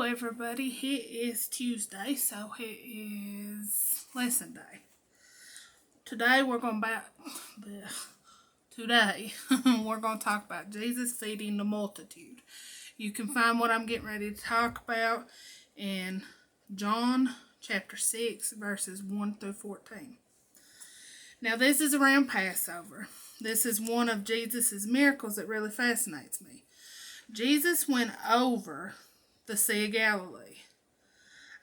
everybody. It is Tuesday, so it is lesson day. Today we're going to talk about Jesus feeding the multitude. You can find what I'm getting ready to talk about in John chapter 6 verses 1 through 14. Now this is around Passover. This is one of Jesus' miracles that really fascinates me. Jesus went over the Sea of Galilee.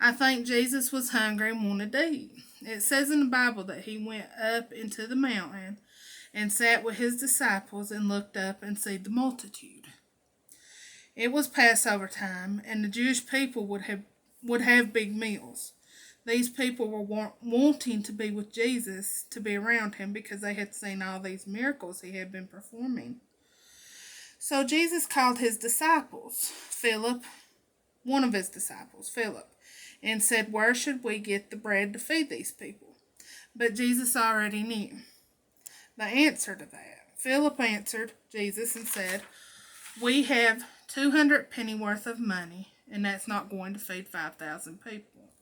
I think Jesus was hungry and wanted to eat. It says in the Bible that he went up into the mountain and sat with his disciples and looked up and see the multitude. It was Passover time, and the Jewish people would have big meals. These people were wanting to be with Jesus, to be around him, because they had seen all these miracles he had been performing. So Jesus called his disciples, one of his disciples, Philip, and said, "Where should we get the bread to feed these people?" But Jesus already knew the answer to that. Philip answered Jesus and said, "We have 200 pennyworth of money, and that's not going to feed 5,000 people."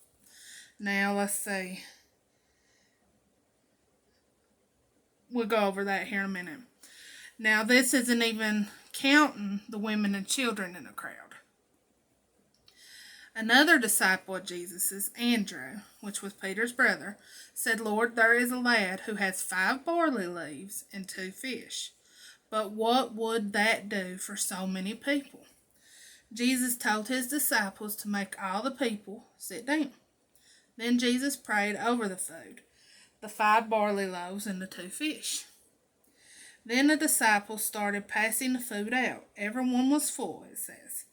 Now, let's see. We'll go over that here in a minute. Now, this isn't even counting the women and children in the crowd. Another disciple of Jesus's, Andrew, which was Peter's brother, said, "Lord, there is a lad who has 5 barley leaves and 2 fish. But what would that do for so many people?" Jesus told his disciples to make all the people sit down. Then Jesus prayed over the food, the 5 barley loaves and the 2 fish. Then the disciples started passing the food out. Everyone was full, it says.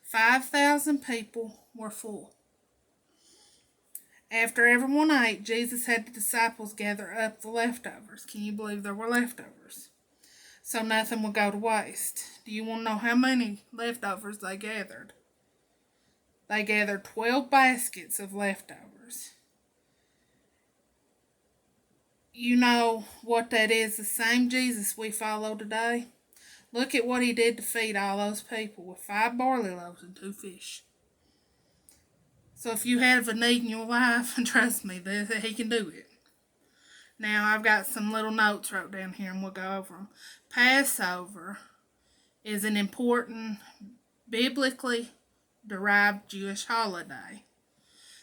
5,000 people were full. After everyone ate, Jesus had the disciples gather up the leftovers. Can you believe there were leftovers? So nothing would go to waste. Do you want to know how many leftovers they gathered? They gathered 12 baskets of leftovers. You know what that is, the same Jesus we follow today. Look at what he did to feed all those people with 5 barley loaves and 2 fish. So if you have a need in your life, trust me, he can do it. Now I've got some little notes wrote down here and we'll go over them. Passover is an important biblically derived Jewish holiday.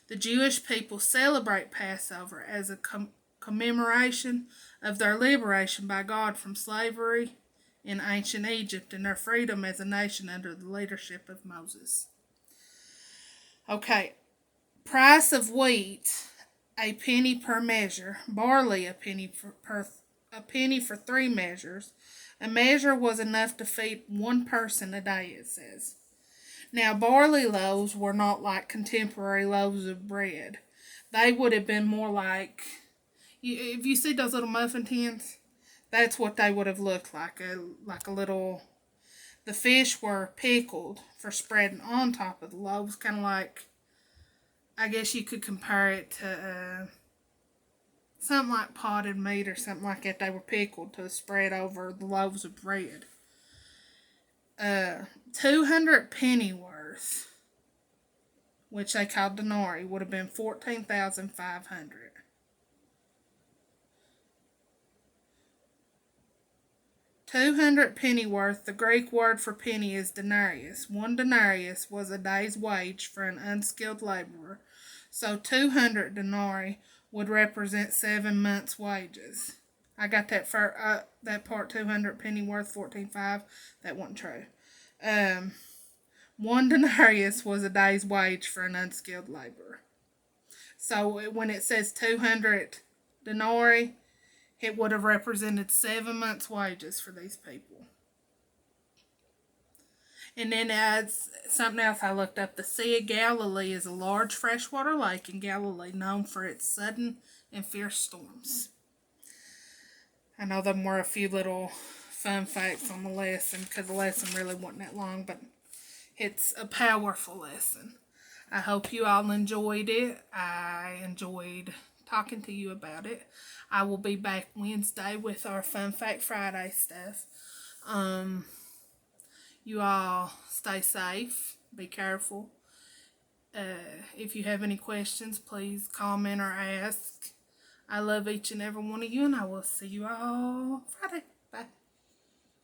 The Jewish people celebrate Passover as a commemoration of their liberation by God from slavery in ancient Egypt and their freedom as a nation under the leadership of Moses. Okay, price of wheat, a penny per measure. Barley, a penny for 3 measures. A measure was enough to feed 1 person a day, it says. Now, barley loaves were not like contemporary loaves of bread. They would have been more like, if you see those little muffin tins, that's what they would have looked like. A little, the fish were pickled for spreading on top of the loaves, kind of like, I guess you could compare it to something like potted meat or something like that. They were pickled to spread over the loaves of bread. 200 pennyworth, which they called denarii, would have been 14,500. 200 pennyworth, the Greek word for penny is denarius. 1 denarius was a day's wage for an unskilled laborer. So 200 denarii would represent 7 months' wages. I got that for that part, 200 pennyworth, 14.5. That wasn't true. 1 denarius was a day's wage for an unskilled laborer. So when it says 200 denarii, it would have represented 7 months' wages for these people. And then as something else I looked up, the Sea of Galilee is a large freshwater lake in Galilee known for its sudden and fierce storms. I know there were a few little fun facts on the lesson because the lesson really wasn't that long, but it's a powerful lesson. I hope you all enjoyed it. I enjoyed talking to you about it. I will be back Wednesday with our Fun Fact Friday stuff. You all stay safe, be careful, If you have any questions, please comment or ask. I love each and every one of you, and I will see you all Friday. Bye.